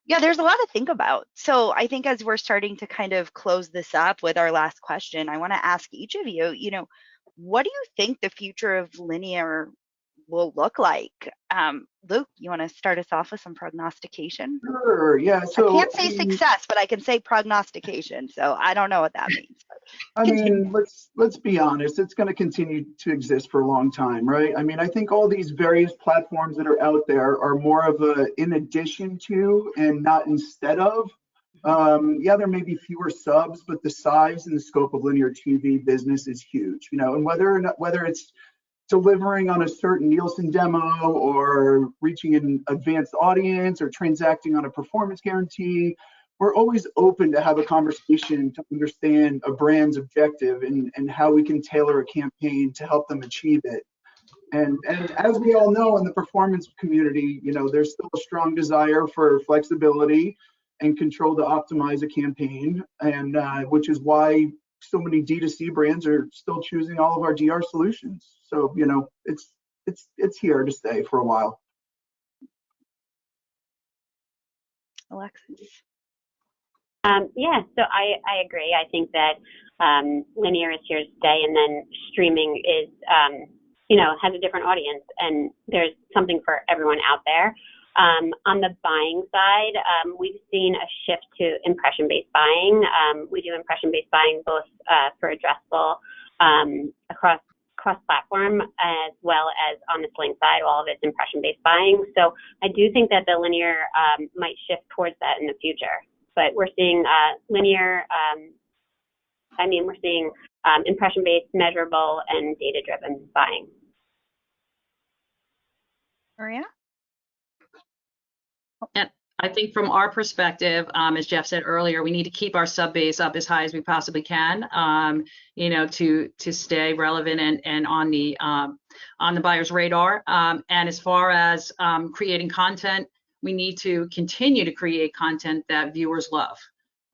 There's a lot to think about. So I think as we're starting to kind of close this up with our last question, I want to ask each of you, what do you think the future of linear will look like? Luke, you want to start us off with some prognostication? Sure, yeah. So I can't say success, but I can say prognostication. So I don't know what that means. Let's be honest. It's going to continue to exist for a long time, right? I think all these various platforms that are out there are more of a in addition to and not instead of. There may be fewer subs, but the size and the scope of linear TV business is huge. And whether it's delivering on a certain Nielsen demo or reaching an advanced audience or transacting on a performance guarantee, we're always open to have a conversation to understand a brand's objective and how we can tailor a campaign to help them achieve it. And as we all know in the performance community, there's still a strong desire for flexibility and control to optimize a campaign, and which is why so many D2C brands are still choosing all of our DR solutions. So, it's here to stay for a while. Alexis? So I agree. I think that linear is here to stay, and then streaming is, has a different audience, and there's something for everyone out there. On the buying side, we've seen a shift to impression-based buying. We do impression-based buying both for addressable cross-platform as well as on the Sling side. All of it's impression-based buying. So I do think that the linear might shift towards that in the future. But we're seeing linear. We're seeing impression-based, measurable, and data-driven buying. Maria? And I think from our perspective, as Jeff said earlier, we need to keep our sub base up as high as we possibly can, to stay relevant and on the buyer's radar. And as far as creating content, we need to continue to create content that viewers love,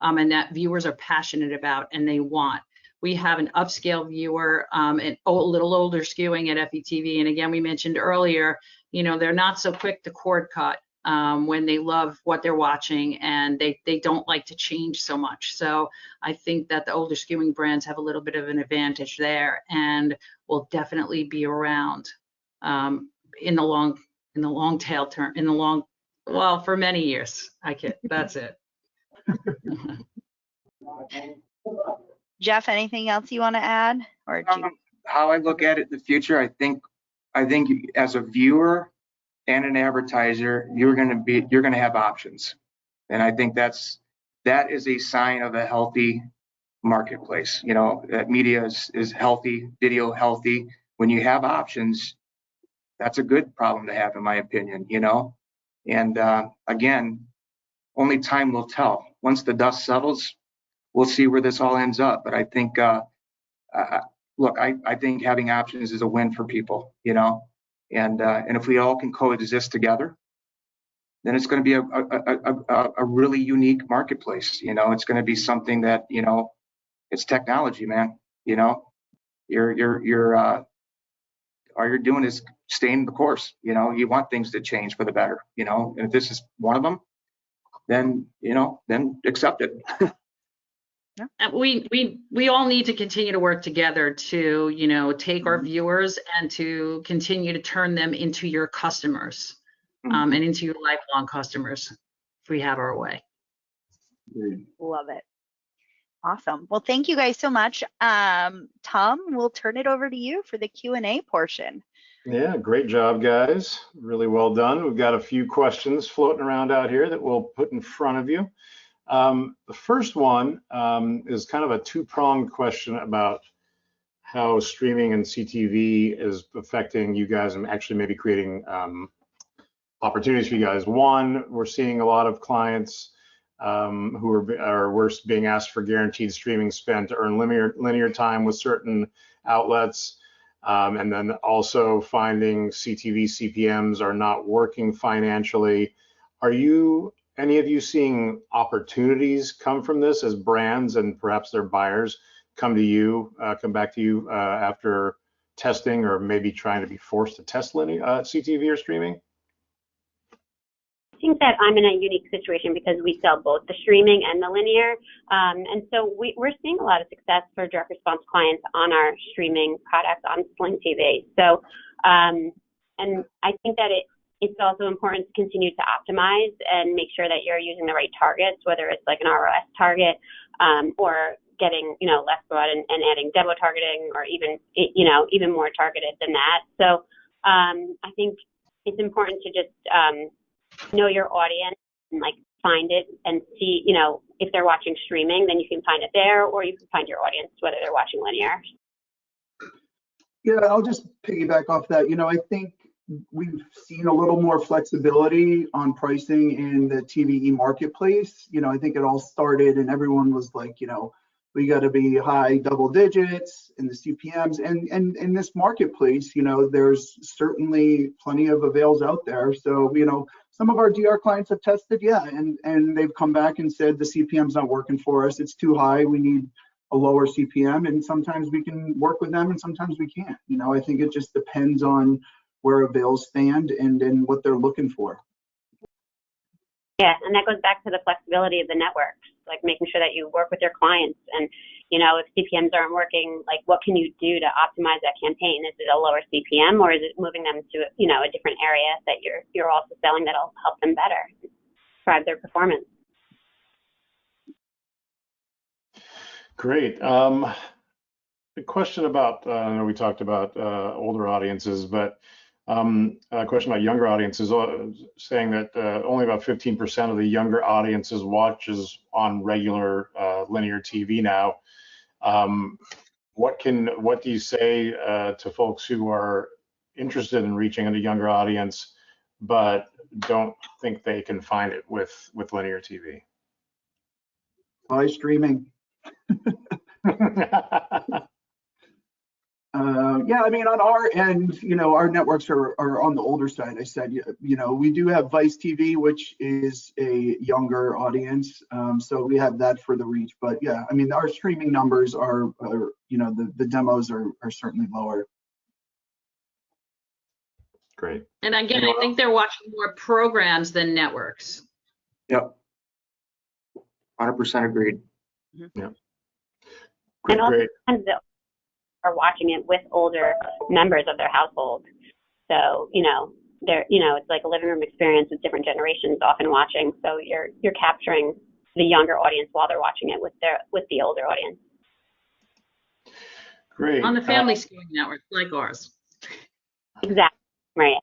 and that viewers are passionate about and they want. We have an upscale viewer, and a little older skewing at FETV. And again, we mentioned earlier, they're not so quick to cord cut when they love what they're watching, and they don't like to change so much. So I think that the older skewing brands have a little bit of an advantage there, and will definitely be around in the long tail term, for many years. That's it. Jeff, anything else you want to add? Or how I look at it in the future, I think as a viewer and an advertiser, you're going to have options, and I think that is a sign of a healthy marketplace. That media is healthy, video healthy. When you have options, that's a good problem to have, in my opinion. And again, only time will tell. Once the dust settles, we'll see where this all ends up. But I think, I think having options is a win for people. And if we all can coexist together, then it's going to be a really unique marketplace. You know, it's going to be something that, you know, it's technology, man. You know, all you're doing is staying the course. You know, you want things to change for the better, you know, and if this is one of them, then, you know, then accept it. And we all need to continue to work together to, you know, take our viewers and to continue to turn them into your customers, and into your lifelong customers if we have our way. Love it. Awesome. Well, thank you guys so much. Tom, we'll turn it over to you for the Q&A portion. Yeah, great job, guys. Really well done. We've got a few questions floating around out here that we'll put in front of you. The first one is kind of a two-pronged question about how streaming and CTV is affecting you guys and actually maybe creating opportunities for you guys. One, we're seeing a lot of clients who are being asked for guaranteed streaming spend to earn linear time with certain outlets, and then also finding CTV CPMs are not working financially. Are any of you seeing opportunities come from this as brands and perhaps their buyers come back to you after testing or maybe trying to be forced to test CTV or streaming? I think that I'm in a unique situation because we sell both the streaming and the linear. And so we're seeing a lot of success for direct response clients on our streaming product on Sling TV. So, and I think that it's also important to continue to optimize and make sure that you're using the right targets, whether it's like an ROS target, or getting, you know, less broad and adding demo targeting, or even, you know, even more targeted than that. So I think it's important to just know your audience and like find it and see, you know, if they're watching streaming, then you can find it there, or you can find your audience whether they're watching linear. Yeah, I'll just piggyback off that. You know, I think we've seen a little more flexibility on pricing in the TVE marketplace. You know, I think it all started and everyone was like, you know, we got to be high double digits in the CPMs, and in this marketplace, you know, there's certainly plenty of avails out there. So, you know, some of our DR clients have tested, yeah, and they've come back and said the CPM's not working for us. It's too high. We need a lower CPM, and sometimes we can work with them and sometimes we can't. You know, I think it just depends on where avails stand and what they're looking for. Yeah, and that goes back to the flexibility of the networks, like making sure that you work with your clients. And, you know, if CPMs aren't working, like what can you do to optimize that campaign? Is it a lower CPM, or is it moving them to, you know, a different area that you're also selling that'll help them better drive their performance? Great. A question about, I know we talked about older audiences, but a question about younger audiences, saying that only about 15% of the younger audiences watches on regular linear TV now. What do you say to folks who are interested in reaching a younger audience but don't think they can find it with linear TV? Buy streaming. Yeah, I mean, on our end, you know, our networks are on the older side. I said, you know, we do have Vice TV, which is a younger audience. So we have that for the reach. But yeah, I mean, our streaming numbers are you know, the demos are certainly lower. Great. And again, I think they're watching more programs than networks. Yep. 100% agreed. Yeah. And also, great. are watching it with older members of their household. So, you know, it's like a living room experience with different generations often watching. So you're capturing the younger audience while they're watching it with the older audience. Great. On the family skewing network, like ours. Exactly, right.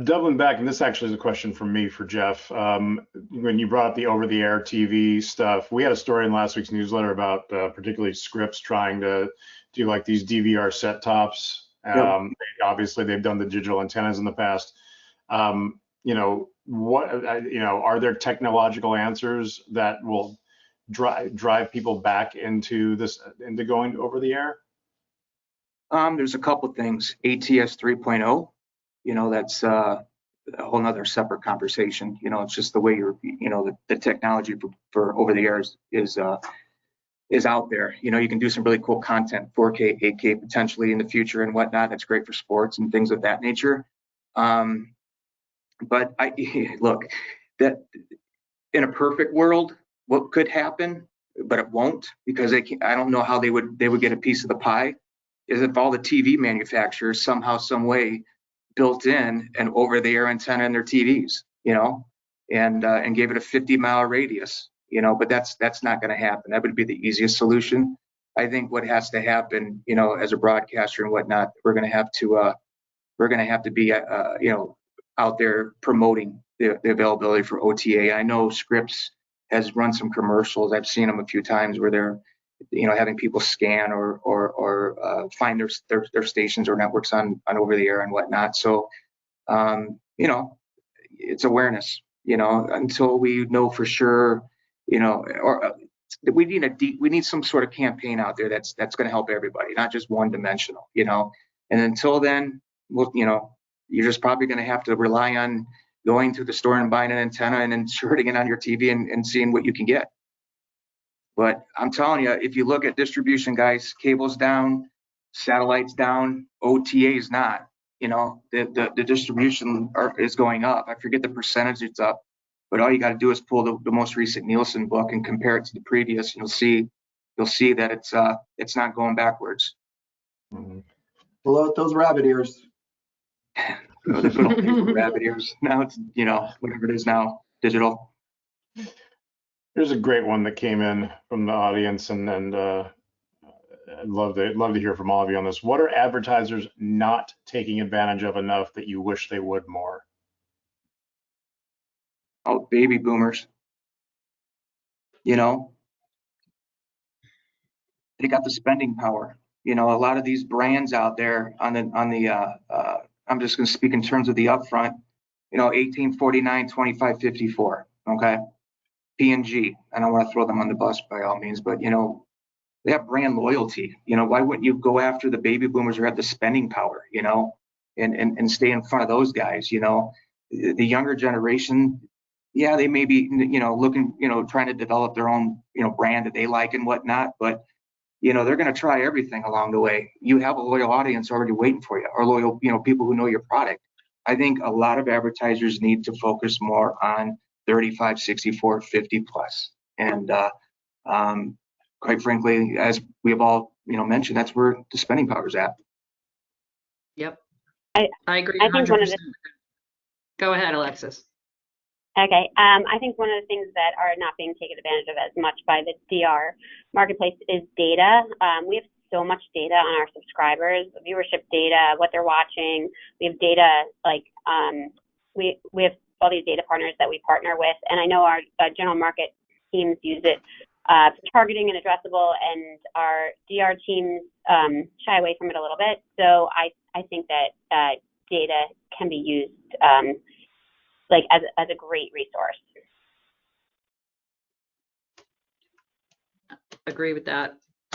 Doubling back, and this actually is a question from me for Jeff. When you brought up the over-the-air TV stuff, we had a story in last week's newsletter about particularly Scripps trying to do like these DVR set tops. Yep. Obviously, they've done the digital antennas in the past. You know, are there technological answers that will drive people back into going over the air? There's a couple things. ATS 3.0, you know, that's a whole nother separate conversation. You know, it's just the way the technology for over the air is out there. You know, you can do some really cool content, 4K, 8K potentially in the future and whatnot. That's great for sports and things of that nature. But look, that in a perfect world, what could happen, but it won't, because I don't know how they would get a piece of the pie, is if all the TV manufacturers somehow, some way built in an over-the-air antenna in their TVs, you know, and gave it a 50-mile radius, you know, but that's not going to happen. That would be the easiest solution. I think what has to happen, you know, as a broadcaster and whatnot, we're going to have to be, you know, out there promoting the availability for OTA. I know Scripps has run some commercials. I've seen them a few times where they're, you know, having people scan or find their stations or networks on over the air and whatnot. So, you know, it's awareness. You know, until we know for sure, you know, or we need some sort of campaign out there that's going to help everybody, not just one dimensional. You know, and until then, well, you know, you're just probably going to have to rely on going to the store and buying an antenna and inserting it on your TV and seeing what you can get. But I'm telling you, if you look at distribution, guys, cable's down, satellites down, OTA is not. You know, the distribution is going up. I forget the percentage it's up, but all you got to do is pull the most recent Nielsen book and compare it to the previous, and you'll see that it's not going backwards. Mm-hmm. Pull out those rabbit ears. The good old days of rabbit ears. Now it's, you know, whatever it is now, digital. Here's a great one that came in from the audience, and I'd love to hear from all of you on this. What are advertisers not taking advantage of enough that you wish they would more? Oh, baby boomers. You know, they got the spending power. You know, a lot of these brands out there on the I'm just going to speak in terms of the upfront. You know, 1849, 2554. Okay, P&G. I don't want to throw them on the bus by all means, but you know, they have brand loyalty. You know, why wouldn't you go after the baby boomers who have the spending power? You know, and stay in front of those guys. You know, the younger generation, yeah, they may be, you know, looking, you know, trying to develop their own, you know, brand that they like and whatnot, but you know, they're going to try everything along the way. You have a loyal audience already waiting for you, or loyal, you know, people who know your product. I think a lot of advertisers need to focus more on 35, 64, 50 plus. And quite frankly, as we have all, you know, mentioned, that's where the spending power is at. Yep. I agree. I think 100%. Go ahead, Alexis. Okay. I think one of the things that are not being taken advantage of as much by the DR marketplace is data. We have so much data on our subscribers, viewership data, what they're watching. We have data like we have all these data partners that we partner with, and I know our general market teams use it for targeting and addressable, and our DR teams shy away from it a little bit. So I think that data can be used like as a great resource. Agree with that.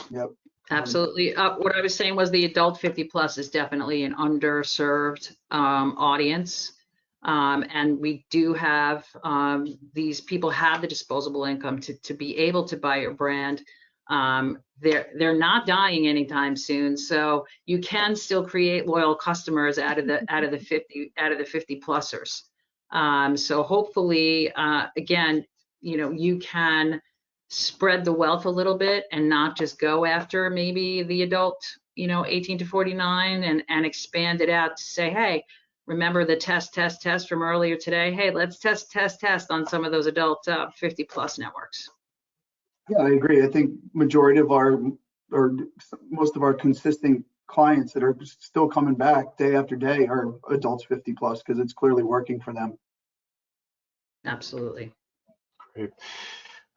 Yep. Absolutely. What I was saying was the adult 50 plus is definitely an underserved audience. And we do have, these people have the disposable income to be able to buy your brand. They're not dying anytime soon. So you can still create loyal customers out of the 50 plusers. So hopefully, again, you know, you can spread the wealth a little bit and not just go after maybe the adult, you know, 18 to 49 and expand it out to say, hey, remember the test from earlier today? Hey, let's test on some of those adult 50 plus networks. Yeah, I agree. I think majority of most of our consistent clients that are still coming back day after day are adults 50 plus because it's clearly working for them. Absolutely. Great.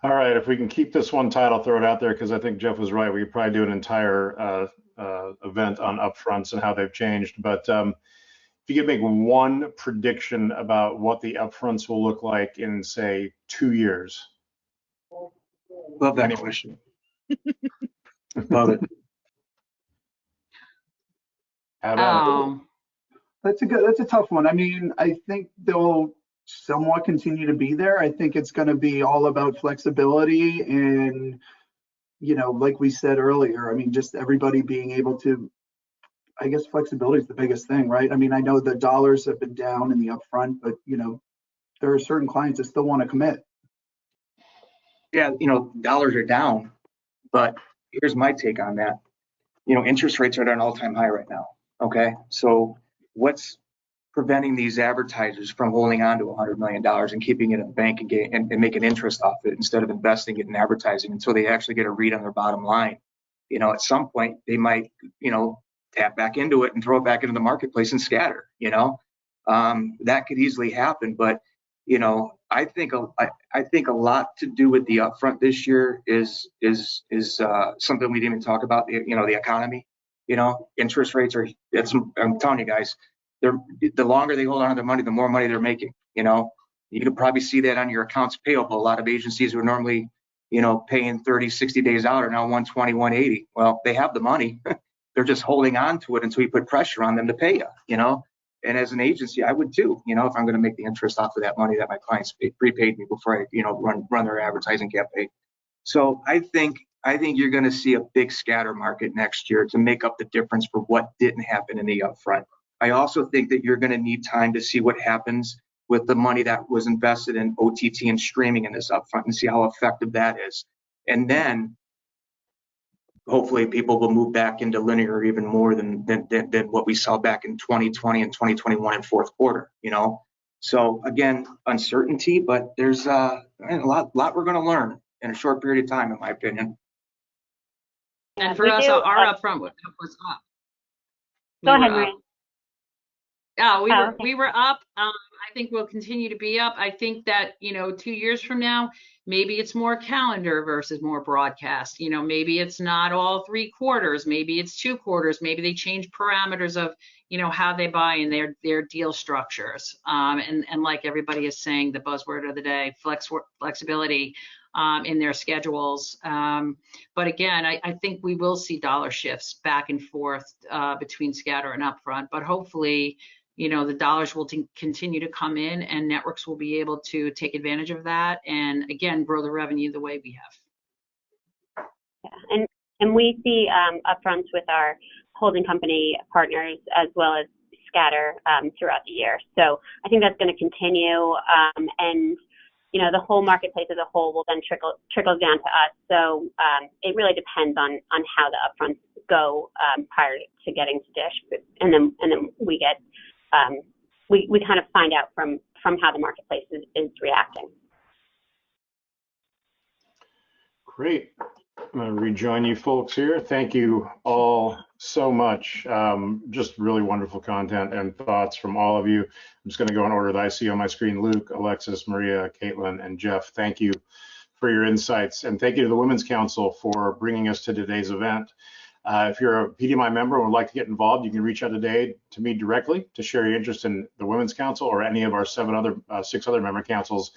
All right, if we can keep this one title, throw it out there, because I think Jeff was right. We could probably do an entire event on upfronts and how they've changed. But if you could make one prediction about what the upfronts will look like in, say, 2 years. Love that question. Love it. Have at it. That's a tough one. I mean, I think they'll somewhat continue to be there. I think it's going to be all about flexibility and, like we said earlier, I mean, just everybody being able to, I guess flexibility is the biggest thing, right? I mean, I know the dollars have been down in the upfront, but, there are certain clients that still want to commit. Yeah, dollars are down, but here's my take on that. Interest rates are at an all-time high right now. Okay, so what's preventing these advertisers from holding on to $100 million and keeping it in the bank and making interest off it instead of investing it in advertising until they actually get a read on their bottom line? At some point they might, tap back into it and throw it back into the marketplace and scatter. That could easily happen, but I think a lot to do with the upfront this year is something we didn't even talk about. The economy. Interest rates are. I'm telling you guys, the longer they hold on to their money, the more money they're making. You can probably see that on your accounts payable. A lot of agencies who are normally, paying 30, 60 days out are now 120, 180. Well, they have the money. They're just holding on to it until you put pressure on them to pay you. And as an agency, I would too, if I'm going to make the interest off of that money that my clients prepaid me before I, run their advertising campaign. So I think you're going to see a big scatter market next year to make up the difference for what didn't happen in the upfront. I also think that you're going to need time to see what happens with the money that was invested in OTT and streaming in this upfront and see how effective that is. And then hopefully people will move back into linear even more than what we saw back in 2020 and 2021 in fourth quarter, So again, uncertainty, but there's a lot we're going to learn in a short period of time, in my opinion. And for us, our upfront was up. Go ahead, Maria. Yeah, we were up. I think we'll continue to be up. I think that, 2 years from now, maybe it's more calendar versus more broadcast. Maybe it's not all 3 quarters. Maybe it's 2 quarters. Maybe they change parameters of, how they buy in their deal structures. And like everybody is saying, the buzzword of the day, flexibility in their schedules. But again, I think we will see dollar shifts back and forth between scatter and upfront. But hopefully, the dollars will continue to come in and networks will be able to take advantage of that and again, grow the revenue the way we have. Yeah, and we see upfronts with our holding company partners as well as scatter throughout the year. So I think that's going to continue and the whole marketplace as a whole will then trickle down to us. So it really depends on how the upfronts go prior to getting to Dish, and then we get we kind of find out from how the marketplace is reacting. Great. I'm going to rejoin you folks here. Thank you all so much. Just really wonderful content and thoughts from all of you. I'm just going to go in order that I see on my screen. Luke, Alexis, Maria, Caitlin, and Jeff, thank you for your insights. And thank you to the Women's Council for bringing us to today's event. If you're a PDMI member and would like to get involved, you can reach out today to me directly to share your interest in the Women's Council or any of our 6 other member councils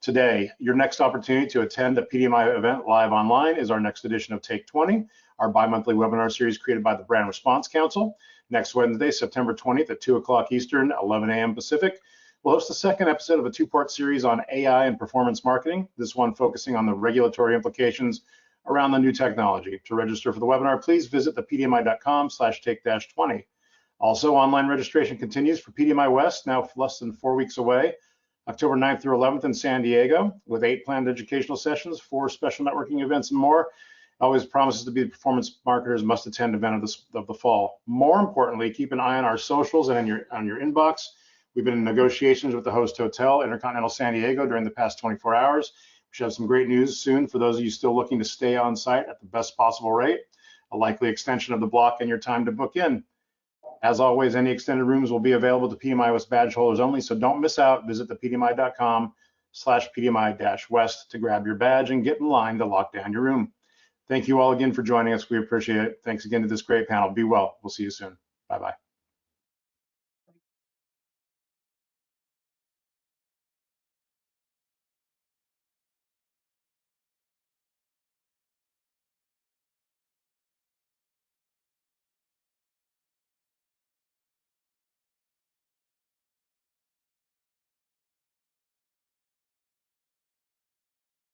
today. Your next opportunity to attend the PDMI event live online is our next edition of Take 20, our bi-monthly webinar series created by the Brand Response Council. Next Wednesday, September 20th at 2 o'clock Eastern, 11 a.m. Pacific, we'll host the second episode of a 2-part series on AI and performance marketing, this one focusing on the regulatory implications around the new technology. To register for the webinar, please visit thepdmi.com/take-20. Also, online registration continues for PDMI West, now less than 4 weeks away, October 9th through 11th in San Diego, with 8 planned educational sessions, 4 special networking events, and more. Always promises to be the performance marketers must-attend event of the fall. More importantly, keep an eye on our socials and on your inbox. We've been in negotiations with the host hotel, Intercontinental San Diego, during the past 24 hours. We should have some great news soon for those of you still looking to stay on site at the best possible rate, a likely extension of the block and your time to book in. As always, any extended rooms will be available to PDMI West badge holders only, so don't miss out. Visit thepdmi.com/PDMI-West to grab your badge and get in line to lock down your room. Thank you all again for joining us. We appreciate it. Thanks again to this great panel. Be well. We'll see you soon. Bye-bye.